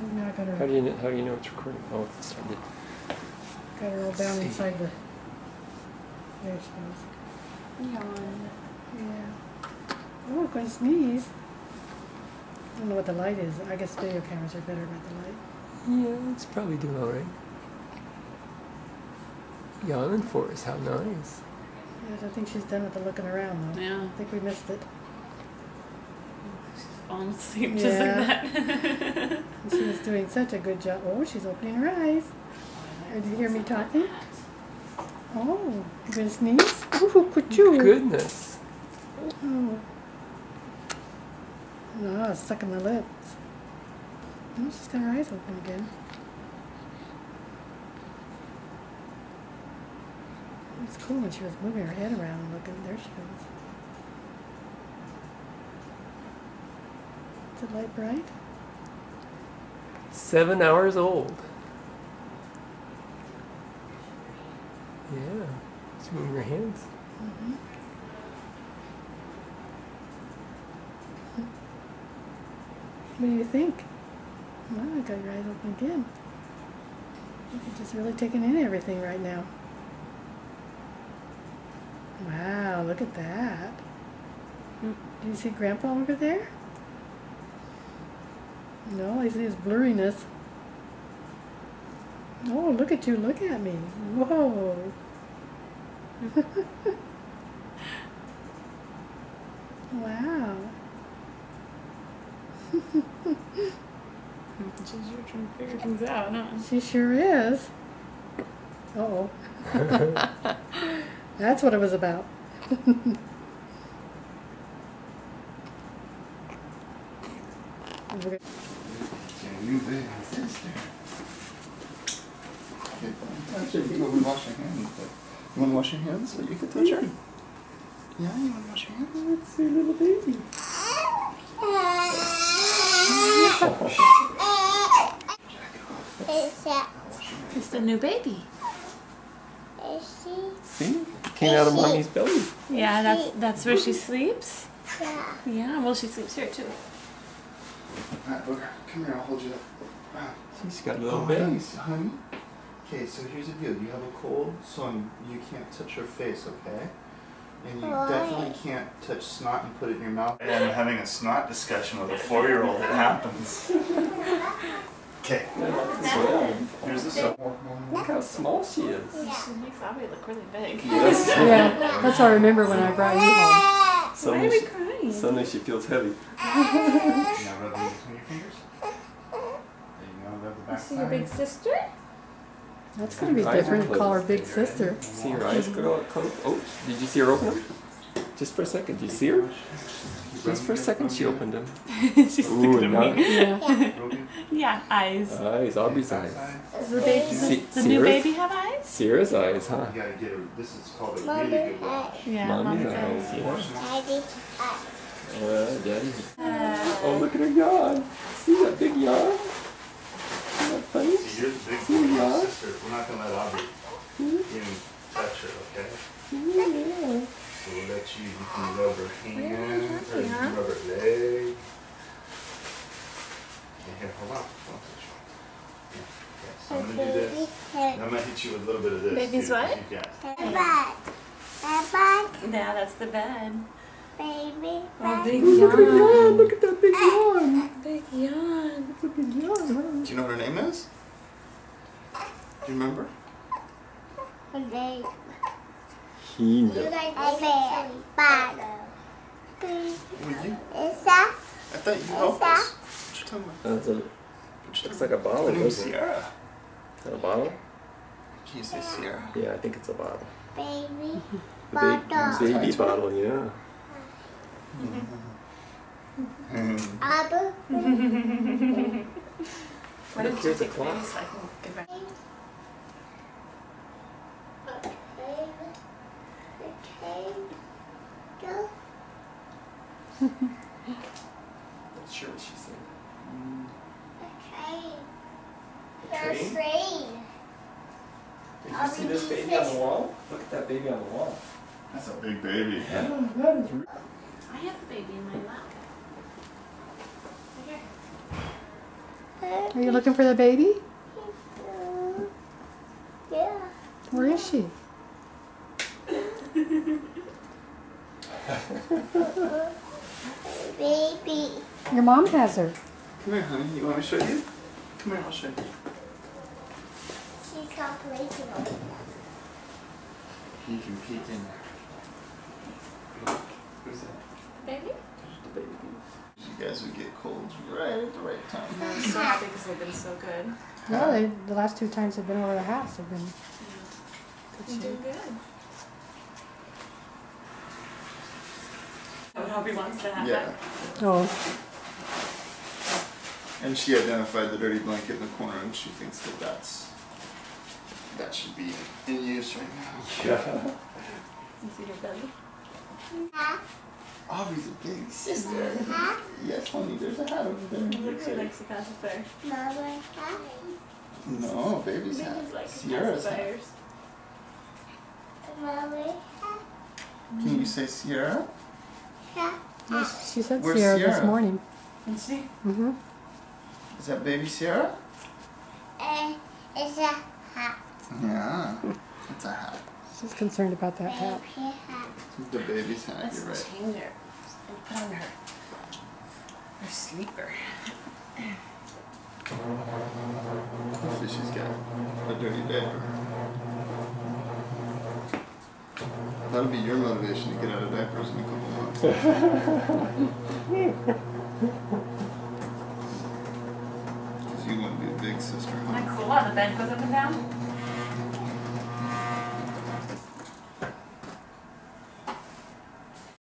Now I got her. How do you know it's recording? Oh, it started. Got her all down inside the. There she goes. Yawn. Yeah. Oh, going to sneeze. I don't know what the light is. I guess video cameras are better about the light. Yeah, it's probably doing all right. Yawning for us. How nice. Yes, I think she's done with the looking around though. Yeah. I think we missed it. She's falling asleep just like that. And she was doing such a good job. Oh, she's opening her eyes. Did you hear me talking? Oh, you gonna sneeze? Ooh, kuchu. Goodness. Oh. No, it's stuck in my lips. Oh, she's got her eyes open again. It was cool when she was moving her head around and looking. There she goes. Is the light bright? 7 hours old. Yeah. Just moving your hands. Mm-hmm. What do you think? Wow, I got your eyes open again. You're just really taking in everything right now. Wow, look at that. Do you see Grandpa over there? No, I see his blurriness. Oh, look at you, look at me. Whoa. Wow. She's sure trying to figure things out, huh? She sure is. Uh-oh. That's what it was about. Your new baby sister. Okay, touch it. You want to wash your hands? You want to wash your hands so you can touch her? Yeah, you want to wash your hands? Let's see, little baby. It's the new baby. See? Came out of mommy's belly. Yeah, that's where she sleeps. Yeah. Yeah, well, she sleeps here too. Alright, Booger, come here, I'll hold you up. She's got a little Oh, bit. nice, honey. Okay, so here's the deal. You have a cold, so you can't touch her face, okay? And you definitely can't touch snot and put it in your mouth. And I'm having a snot discussion with a 4-year-old. It happens. Okay. So, here's the soap. Look how small she is. She makes Abby look really big. Yes. Yeah, that's what I remember when I brought you home. Why are Suddenly we she, crying? suddenly she feels heavy. Now rub these between your fingers. There you go, rub the back See your side. big sister? That's going to be Eyes are different. Call her closed. big sister. See her eyes go close? Oh, did you see her open them? Just for a second. Did you see her? Just for a second she opened them. She's Ooh, looking now. at me. Yeah. Yeah, eyes. Eyes, Aubrey's eyes. Does the baby, the new baby have eyes? Sierra's eyes, huh? You gotta get her, this is called a really good wash. Yeah, Mommy's mommy's eyes, eyes. yeah. Daddy. Oh, look at her yawn. See that big yawn? Isn't that funny? See, you're the big one, your sister. We're not gonna let Aubrey even touch her, okay? Yeah. So we'll let you can rub her hand, or you can rub her leg. Okay, here, hold on. Don't touch her. Yeah, so I'm gonna do this. And I'm gonna hit you with a little bit of this. Baby's too, 'cause what? you got it. Yeah, that's the bed. Baby. Oh, big Look at her yawn. yawn. Look at that big yawn. Big yawn. That's a big yawn, huh? Do you know what her name is? Do you remember? He knows. Would you? I thought you helped us. What you talking about? That's a, What you looks talking like a bottle, about? Her name's doesn't it? Sierra. Is that a bottle? Can you say Sierra? Yeah, I think it's a bottle. Baby. The baby bottle, yeah. Abba. Why don't you Here's a take the clock. baby so I can get back? Not sure what she's saying. Did you see this baby on the wall? Look at that baby on the wall. That's a big baby. Yeah, that is real. I have the baby in my lap. Right here. Are you looking for the baby? Yeah. Where is she? Baby. Your mom has her. Come here, honey. You want me to show you? Come here, I'll show you. She's operational. You can peek in there. Who's that? Baby? The baby. You guys would get colds right at the right time. I'm so happy because they've been so good. Well, the last 2 times they've been over the house have been You're good doing shape. good. I would hope he wants to have Yeah. that. Oh, And she identified the dirty blanket in the corner, and she thinks that that should be in use right now. Yeah. You see your belly? Aubrey's a big sister. Yes, honey, there's a hat over there. Look, she likes the pacifier. Mama. No, baby's hat. Babies like Sierra's hat. pacifiers. Mommy. Can you say Sierra? yes, she said Where's Sierra this Sierra? morning. And she? Mm-hmm. Is that baby Sierra? It's a hat. Yeah, it's a hat. She's concerned about that hat. Baby hat. The baby's hat, Let's you're right. change her and put on her sleeper. Hopefully she's got a dirty diaper. That'll be your motivation to get out of diapers in a couple months. Because you want to be a big sister, Isn't huh? that cool how the bed goes up and down?